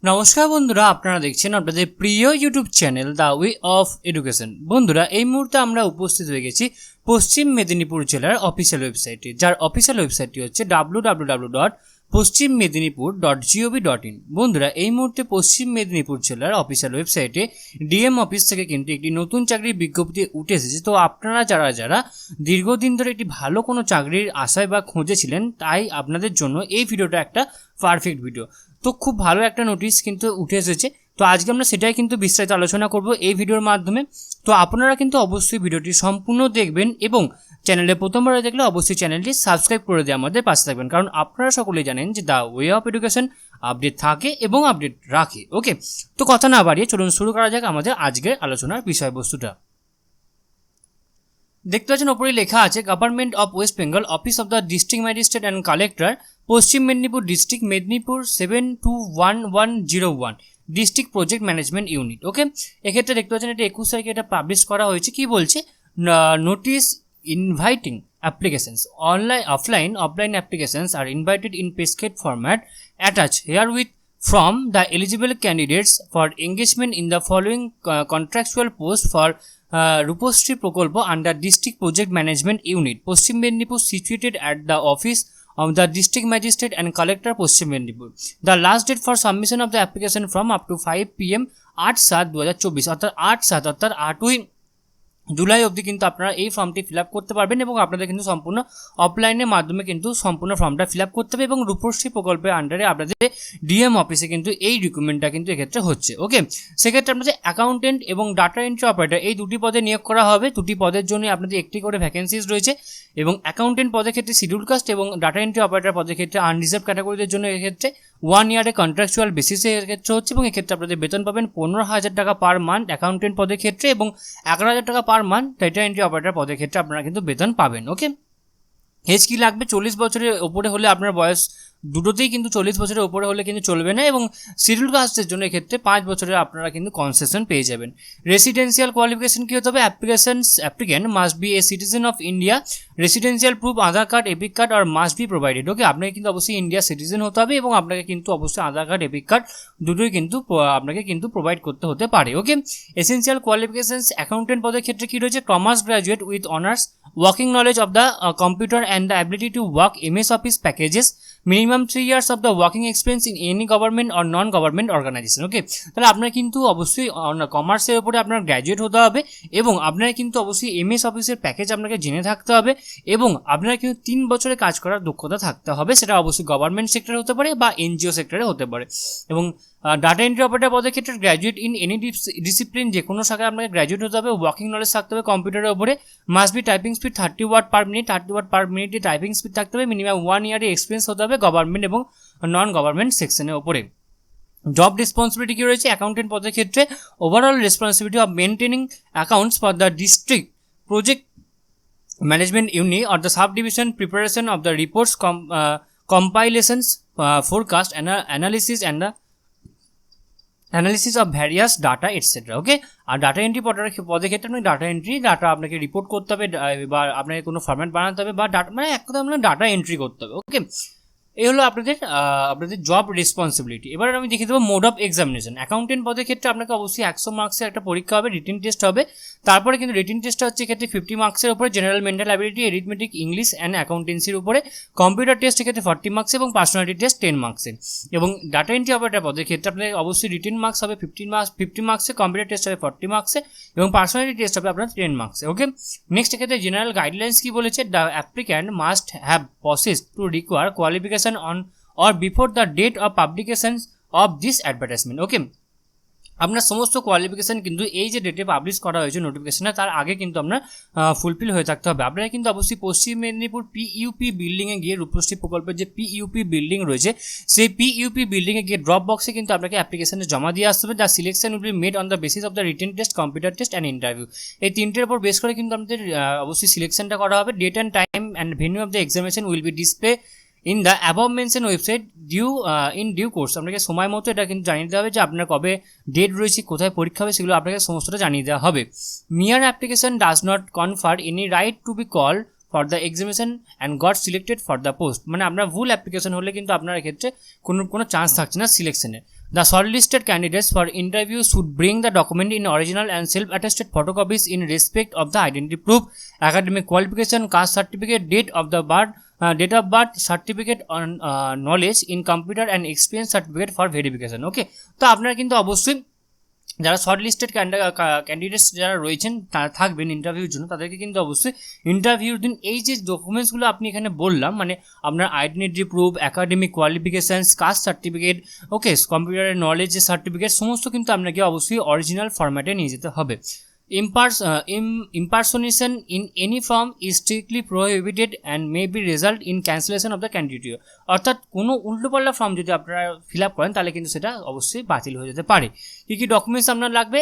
নমস্কার বন্ধুরা, আপনারা দেখছেন আপনাদের প্রিয় YouTube channel the way of education. বন্ধুরা, এই মুহূর্তে আমরা উপস্থিত হয়ে গেছি পশ্চিম মেদিনীপুর জেলার অফিসিয়াল ওয়েবসাইটে, যার অফিসিয়াল ওয়েবসাইটটি হচ্ছে www.পশ্চিমমেদিনীপুর.gov.in। বন্ধুরা, এই মুহূর্তে পশ্চিম মেদিনীপুর জেলার অফিসিয়াল ওয়েবসাইটে ডিএম অফিস থেকে কিন্তু একটি নতুন চাকরির বিজ্ঞপ্তি উঠে এসেছে। তো আপনারা যারা দীর্ঘদিন ধরে একটি ভালো কোনো চাকরির আশায় বা খুঁজেছিলেন, তাই আপনাদের জন্য এই ভিডিওটা একটা পারফেক্ট ভিডিও। তো খুব ভালো একটা নোটিশ কিন্তু উঠে এসেছে। তো আজকে আমরা সেটাই কিন্তু বিস্তারিত আলোচনা করব এই ভিডিওর মাধ্যমে। তো আপনারা কিন্তু অবশ্যই ভিডিওটি সম্পূর্ণ দেখবেন এবং চ্যানেলে প্রথমবার দেখলে অবশ্যই চ্যানেলটি সাবস্ক্রাইব করে দিয়ে আমাদের পাশে থাকবেন, কারণ আপনারা সকলেই জানেন যে the way of education update থাকে এবং আপডেট রাখে। ওকে, তো কথা না বাড়িয়ে চলুন শুরু করা যাক আমাদের আজকের আলোচনার বিষয়বস্তুটা। দেখতে পাচ্ছেন ওপরে লেখা আছে government of West Bengal, office of the district magistrate and collector, Paschim Medinipur district, Medinipur 721101, district project management unit. Okay, এক্ষেত্রে দেখতে পাচ্ছেন এটা 21 তারিখে এটা পাবলিশ করা হয়েছে। কি বলছে? Notice inviting applications, offline applications are invited in packet format attached herewith from the eligible candidates for engagement in the following contractual post for Rupostri Prokolpo under District Project Management Unit, Paschim Medinipur, situated at the office of the District Magistrate and Collector, Paschim Medinipur. The last date for submission of the application from up to 5 PM 8/7/2024 অর্থাৎ 8/7 অর্থাৎ 8ই জুলাই অবধি কিন্তু আপনারা এই ফর্মটি fill up করতে পারবেন এবং আপনাদের কিন্তু সম্পূর্ণ অফলাইনের মাধ্যমে কিন্তু সম্পূর্ণ ফর্মটা ফিল আপ করতে হবে এবং রূপশ্রী প্রকল্পের আন্ডারে আপনাদের ডিএম অফিসে কিন্তু এই রিক্রুটমেন্টটা কিন্তু এক্ষেত্রে হচ্ছে। ওকে, সেক্ষেত্রে আপনাদের অ্যাকাউন্টেন্ট এবং ডাটা এন্ট্রি অপারেটর এই দুটি পদে নিয়োগ করা হবে। দুটি পদের জন্য আপনাদের একটি করে ভ্যাকেন্সিজ রয়েছে এবং অ্যাকাউন্টেন্ট পদের ক্ষেত্রে শিডিউল কাস্ট এবং ডাটা এন্ট্রি অপারেটর পদের ক্ষেত্রে আনরিজার্ভ ক্যাটাগরিদের জন্য এক্ষেত্রে 1 ইয়ারে কন্ট্রাকচুয়াল বেসিসে এক্ষেত্রে হচ্ছে এবং এক্ষেত্রে আপনাদের বেতন পাবেন 15,000 টাকা পার মান্থ অ্যাকাউন্টেন্ট পদের ক্ষেত্রে এবং 11,000 টাকা per month data entry operator পদের ক্ষেত্রে আপনারা কিন্তু বেতন পাবেন। ওকে, এজ কি লাগবে? 40 বছরের ওপরে হলে আপনার বয়স দুটোতেই কিন্তু 40 বছরের ওপরে হলে কিন্তু চলবে না এবং শিডিউল কাস্টের জন্য এক্ষেত্রে 5 বছরের আপনারা কিন্তু কনসেশন পেয়ে যাবেন। রেসিডেন্সিয়াল কোয়ালিফিকেশন কী হতে হবে? Applicant must be a citizen of India, residential proof Aadhaar card, EPIC card আর মাস্ট বি প্রোভাইডেড। ওকে, আপনাকে কিন্তু অবশ্যই ইন্ডিয়া সিটিজেন হতে হবে এবং আপনাকে কিন্তু অবশ্যই আধার কার্ড, এপিক কার্ড দুটোই কিন্তু আপনাকে কিন্তু প্রোভাইড করতে হতে পারে। ওকে, এসেন্সিয়াল কোয়ালিফিকেশনস অ্যাকাউন্টেন্ট পদের ক্ষেত্রে কী রয়েছে? Commerce graduate with honours, working knowledge of the computer and the ability to work MS Office packages, minimum 3 years of the working experience in any government or non-government organization. ওকে, তাহলে আপনার কিন্তু অবশ্যই কমার্সের উপরে আপনার গ্র্যাজুয়েট হতে হবে এবং আপনার কিন্তু অবশ্যই MS অফিসের প্যাকেজ আপনাকে জেনে থাকতে হবে এবং আপনার কিন্তু 3 বছরে কাজ করার দক্ষতা থাকতে হবে। সেটা অবশ্যই গভর্নমেন্ট সেক্টরে হতে পারে বা এনজিও সেক্টরে হতে পারে এবং ডাটা এন্ট্রি অপারেটর পদের ক্ষেত্রে গ্র্যাজুয়েট ইন এনি ডিসিপ্লিন, যে কোনো শাখায় আপনাকে গ্র্যাজুয়েট হতে হবে, ওয়ার্কিং নলেজ থাকতে হবে কম্পিউটারের উপরে, must be typing speed 30 word per minute, 30 word per মিনিটে টাইপিং স্পিড থাকতে হবে, মিনিমাম 1 ইয়ারে এক্সপিরিয়েন্স হতে হবে গভর্নমেন্ট এবং নন গভর্নমেন্ট সেকশনের উপরে। জব রেসপন্সিবিলিটি কী রয়েছে? অ্যাকাউন্টেন্ট পদের ক্ষেত্রে overall responsibility of maintaining accounts for the district project management unit or the sub division, preparation of the reports, compilations, forecast, analysis and the analysis of various data etcetera. Okay, আর data entry পদের ক্ষেত্রে আপনি data আপনাকে report করতে হবে বা আপনাকে কোনো ফরম্যাট বানাতে হবে বা ডাটা মানে এক কথা আপনার ডাটা এন্ট্রি করতে হবে। ওকে, এই হলো আপনাদের জব রেসপন্সিবিলিটি। এবার আমি দেখিয়ে দেবো মোড অফ এক্সামিনেশন। অ্যাকাউন্টেন্ট পদের ক্ষেত্রে আপনাকে অবশ্যই 100 মার্কসের একটা পরীক্ষা হবে, রিটিন টেস্ট হবে। তারপরে কিন্তু রিটিন টেস্টটা হচ্ছে এক্ষেত্রে 50 মার্কসের উপরে, general mental ability, arithmetic, English and অ্যাকাউন্টেন্সির উপরে। কম্পিউটার টেস্ট এক্ষেত্রে 40 মার্কস এবং পার্সোনালিটি টেস্ট 10 মার্কসের। এবং ডাটা এন্ট্রি অপারেটর পদের ক্ষেত্রে আপনার অবশ্যই রিটিন মার্কস হবে 50 মার্কসে, কম্পিউটার টেস্ট হবে 40 মার্কসে এবং পার্সোনালিটি টেস্ট হবে আপনার 10 মার্কসে। ওকে, নেক্সট এক্ষেত্রে জেনারেল গাইডলাইন্স কি বলেছে? The applicant must have possessed to require qualification on or before the date of publication of this advertisement. Okay, আপনার সমস্ত কোয়ালিফিকেশান কিন্তু এই যে ডেটে পাবলিশ করা হয়েছে নোটিফিকেশনে তার আগে কিন্তু আপনার ফুলফিল হয়ে থাকতে হবে। আপনারা কিন্তু অবশ্যই পশ্চিম মেদিনীপুর পিইউপি বিল্ডিংয়ে গিয়ে রূপশ্রী প্রকল্পের যে পিইউপি বিল্ডিং রয়েছে সেই পিইউপি বিল্ডিংয়ে গিয়ে ড্রপ বক্সে কিন্তু আপনাকে অ্যাপ্লিকেশনে জমা দিয়ে আসতে হবে। The selection will be made on the basis of the written test, computer test and interview. এই তিনটের উপর বেস করে কিন্তু আমাদের অবশ্যই সিলেকশনটা করা হবে। Date and time and venue of the examination will be display in the above mention website in due course. আপনাকে সময় মতো এটা কিন্তু জানিয়ে দেওয়া হবে যে আপনার কবে ডেট রয়েছে, কোথায় পরীক্ষা হবে, সেগুলো আপনাকে সমস্তটা জানিয়ে দেওয়া হবে। Mere application does not confer any right to be call for the examination and got selected for the post. মানে আপনার ভুল অ্যাপ্লিকেশন হলে কিন্তু আপনার এক্ষেত্রে কোনো চান্স থাকছে না সিলেকশনের। The shortlisted candidates for interview should bring the document in original and self-attested photocopies in respect of the identity proof, academic qualification, caste certificate, date of birth certificate on knowledge in computer and experience certificate for verification. ওকে, তো আপনারা কিন্তু অবশ্যই যারা short listed candidates যারা রয়েছেন তারা থাকবেন ইন্টারভিউর জন্য, তাদেরকে কিন্তু অবশ্যই ইন্টারভিউর দিন এই যে ডকুমেন্টসগুলো আপনি এখানে বললাম, মানে আপনার identity proof, academic qualifications, caste certificate, okay, কম্পিউটারের নলেজ সার্টিফিকেট, সমস্ত কিন্তু আপনাকে অবশ্যই অরিজিনাল ফরম্যাটে নিয়ে যেতে হবে। Impersonation in any form is strictly prohibited and may be result in cancellation of the candidate. অর্থাৎ কোনো উল্টোপাল্টা ফর্ম যদি আপনারা ফিল আপ করেন তাহলে কিন্তু সেটা অবশ্যই বাতিল হয়ে যেতে পারে। কী কী ডকুমেন্টস আপনার লাগবে,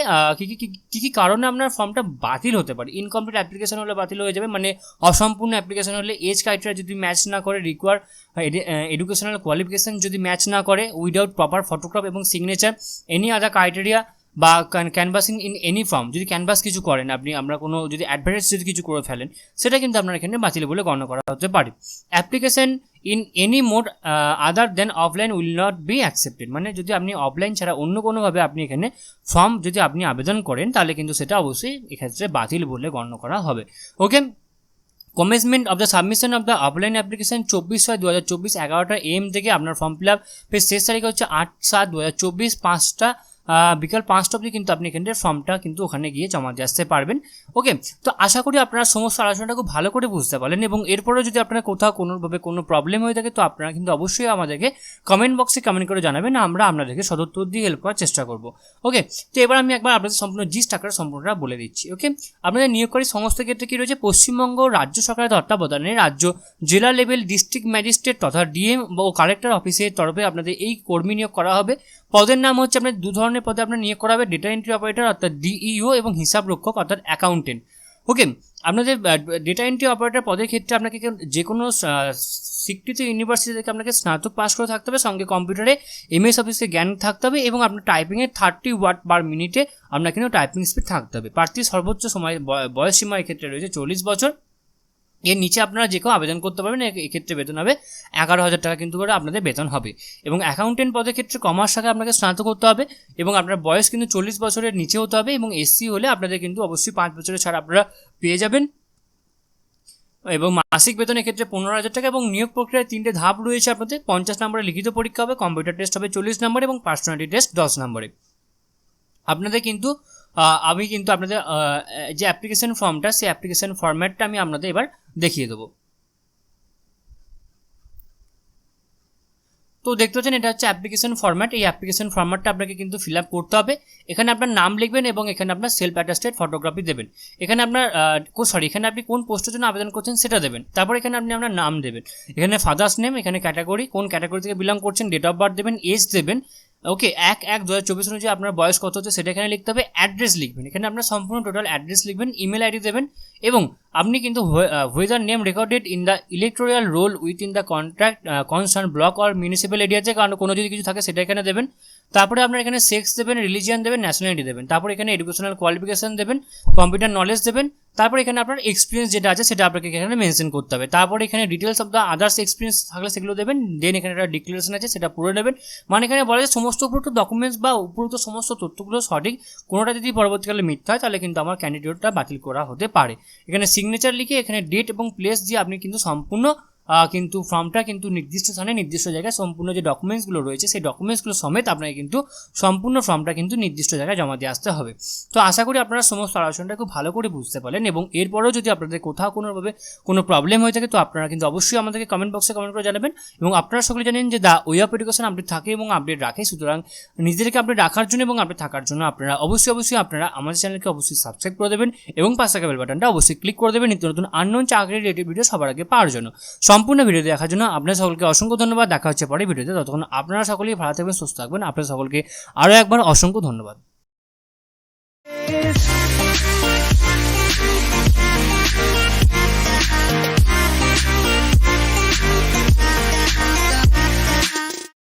কী কী কারণে আপনার ফর্মটা বাতিল হতে পারে। ইনকমপ্লিট অ্যাপ্লিকেশন হলে বাতিল হয়ে যাবে, মানে অসম্পূর্ণ অ্যাপ্লিকেশন হলে, এজ ক্রাইটেরিয়া যদি ম্যাচ না করে, রিকোয়ার এডুকেশনাল কোয়ালিফিকেশান যদি ম্যাচ না করে, উইদাউট প্রপার ফটোগ্রাফ এবং সিগনেচার, এনি আদার ক্রাইটেরিয়া, বা ক্যানভাসিং ইন এনি ফর্ম, যদি ক্যানভাস কিছু করেন আপনি, আমরা কোনো যদি অ্যাডভার্টাইজ যদি কিছু করে ফেলেন, সেটা কিন্তু আপনার এখানে বাতিল বলে গণ্য করা হতে পারে। Application in any mode other than offline will not be accepted, মানে যদি আপনি অফলাইন ছাড়া অন্য কোনোভাবে আপনি এখানে ফর্ম যদি আপনি আবেদন করেন তাহলে কিন্তু সেটা অবশ্যই এক্ষেত্রে বাতিল বলে গণ্য করা হবে। Okay, commencement of the submission of the offline application 24/6/2024 11টা AM থেকে আপনার ফর্ম ফিল আপের শেষ তারিখ হচ্ছে 8/7/2024 5টা বিকাল 5টা অবধি কিন্তু আপনি এখানে ফর্মটা কিন্তু ওখানে গিয়ে জমা দিয়ে আসতে পারবেন। ওকে, তো আশা করি আপনারা সমস্ত আলোচনাটা খুব ভালো করে বুঝতে পারলেন, এবং এরপরেও যদি আপনার কোথাও কোনোভাবে কোনো প্রবলেম হয়ে থাকে তো আপনারা কিন্তু অবশ্যই আমাদেরকে কমেন্ট বক্সে কমেন্ট করে জানাবেন, আমরা আপনাদেরকে সদুত্তর দিয়ে হেল্প করার চেষ্টা করব। ওকে, তো এবার আমি একবার আপনাদের সম্পূর্ণ জিস্ট আকারে সম্পূর্ণটা বলে দিচ্ছি। ওকে, আপনাদের নিয়োগকারী সমস্ত ক্ষেত্রে কী রয়েছে, পশ্চিমবঙ্গ রাজ্য সরকারের তত্ত্বাবধানে রাজ্য জেলা লেভেল ডিস্ট্রিক্ট ম্যাজিস্ট্রেট তথা ডিএম ও কালেক্টর অফিসের তরফে আপনাদের এই কর্মী নিয়োগ করা হবে। পদের নাম হচ্ছে আপনার দু ধরনের পদে আপনার নিয়োগ করা হবে, ডেটা এন্ট্রি অপারেটর অর্থাৎ ডিইও এবং হিসাব রক্ষক অর্থাৎ অ্যাকাউন্টেন্ট। ওকে, আপনাদের ডেটা এন্ট্রি অপারেটর পদের ক্ষেত্রে আপনাকে যে কোনো স্বীকৃত ইউনিভার্সিটি থেকে আপনাকে স্নাতক পাস করে থাকতে হবে, সঙ্গে কম্পিউটারে MS অফিসে জ্ঞান থাকতে হবে, এবং আপনার টাইপিংয়ে 30 ওয়ার্ড পার মিনিটে আপনার কিন্তু টাইপিং স্পিড থাকতে হবে। প্রার্থীর সর্বোচ্চ সময় বয়স সীমা এক্ষেত্রে রয়েছে 40 বছর। এর নিচে আপনারা যে কেউ আবেদন করতে পারবেন, এক্ষেত্রে বেতন হবে 11,000 টাকা কিন্তু করে আপনাদের বেতন হবে। এবং অ্যাকাউন্টেন্ট পদের ক্ষেত্রে কমার্স শাখায় আপনাকে স্নাতক করতে হবে, এবং আপনার বয়স কিন্তু 40 বছরের নিচে হতে হবে, এবং SC হলে আপনাদের কিন্তু অবশ্যই 5 বছরের ছাড় আপনারা পেয়ে যাবেন। এবং মাসিক বেতন এক্ষেত্রে 15,000 টাকা। এবং নিয়োগ প্রক্রিয়ায় 3টে ধাপ রয়েছে আপনাদের। 50 নম্বরের লিখিত পরীক্ষা হবে, কম্পিউটার টেস্ট হবে 40 নম্বরে, এবং পার্সোনালিটি টেস্ট 10 নম্বরে। আপনাদের কিন্তু আমি কিন্তু আপনাদের যে অ্যাপ্লিকেশন ফর্মটা, সেই অ্যাপ্লিকেশন ফর্ম্যাটটা আমি আপনাদের এবার দেখিয়ে দেবো। তো দেখতে পাচ্ছেন এটা হচ্ছে অ্যাপ্লিকেশন ফর্ম্যাট। এই অ্যাপ্লিকেশন ফর্ম্যাটটা আপনাকে কিন্তু ফিল আপ করতে হবে। এখানে আপনার নাম লিখবেন এবং এখানে আপনার সেলফ অ্যাটাস্টেড ফটোগ্রাফি দেবেন। এখানে আপনার এখানে আপনি কোন পোস্টের জন্য আবেদন করছেন সেটা দেবেন। তারপর এখানে আপনি আপনার নাম দেবেন, এখানে ফাদার্স নেম, এখানে ক্যাটাগরি, কোন ক্যাটাগরি থেকে বিলং করছেন, ডেট অফ বার্থ দেবেন, এজ দেবেন। ওকে, 1/1/2024 অনুযায়ী আপনার বয়স কত হচ্ছে সেটা এখানে লিখতে হবে। অ্যাড্রেস লিখবেন, এখানে আপনার সম্পূর্ণ টোটাল অ্যাড্রেস লিখবেন, ইমেল আইডি দেবেন, এবং আপনি কিন্তু হুয়েদার name recorded in the electoral role with in the contract concern block or municipal এরিয়াতে কারণ কোনো যদি কিছু থাকে সেটা এখানে দেবেন। তারপরে আপনার এখানে সেক্স দেবেন, রিলিজিয়ান দেবেন, ন্যাশনালিটি দেবেন। তারপর এখানে এডুকেশনাল কোয়ালিফিকেশান দেবেন, কম্পিউটার নলেজ দেবেন। তারপর এখানে আপনার এক্সপিরিয়েন্স যেটা আছে সেটা আপনাকে এখানে মেনশন করতে হবে। তারপর এখানে details of the others experience থাকলে সেগুলো দেবেন। দেন এখানে একটা ডিক্লারেশন আছে সেটা পুরো নেবেন। মানে এখানে বলা যায় সমস্ত উপরোক্ত ডকুমেন্টস বা উপরোক্ত সমস্ত তথ্যগুলো সঠিক, কোনোটা যদি পরবর্তীকালে মিথ্যা হয় তাহলে কিন্তু আমার ক্যান্ডিডেটটা বাতিল করা হতে পারে। এখানে সিগনেচার লিখে এখানে ডেট এবং প্লেস দিয়ে আপনি কিন্তু সম্পূর্ণ কিন্তু ফর্মটা কিন্তু নির্দিষ্ট স্থানে নির্দিষ্ট জায়গায় সম্পূর্ণ যে ডকুমেন্টসগুলো রয়েছে সেই ডকুমেন্টসগুলো সমেত আপনাকে কিন্তু সম্পূর্ণ ফর্মটা কিন্তু নির্দিষ্ট জায়গায় জমা দিয়ে আসতে হবে। তো আশা করি আপনারা সমস্ত আলোচনাটা খুব ভালো করে বুঝতে পারলেন, এবং এরপরেও যদি আপনাদের কোথাও কোনোভাবে কোনো প্রবলেম হয়ে থাকে তো আপনারা কিন্তু অবশ্যই আমাদেরকে কমেন্ট বক্সে কমেন্ট করে জানাবেন। এবং আপনারা সকলে জানেন যে the way of education update থাকে এবং আপডেট রাখে, সুতরাং নিজেদেরকে আপডেট রাখার জন্য এবং আপডেট থাকার জন্য আপনারা অবশ্যই আপনারা আমাদের চ্যানেলকে অবশ্যই সাবস্ক্রাইব করে দেবেন এবং পাশে থাকা বেল বাটনটা অবশ্যই ক্লিক করে দেবেন নিত্য নতুন আননোন চাকরি রিলেটেড ভিডিও সবার আগে পাওয়ার জন্য। সম্পূর্ণ ভিডিও দেখার জন্য আপনাদের সকলকে অসংখ্য ধন্যবাদ। দেখা হচ্ছে পরে ভিডিওতে, ততক্ষণ আপনারা সকলেই ভালো থাকবেন, সুস্থ থাকবেন। আপনাদের সকলকে আরও একবার অসংখ্য ধন্যবাদ।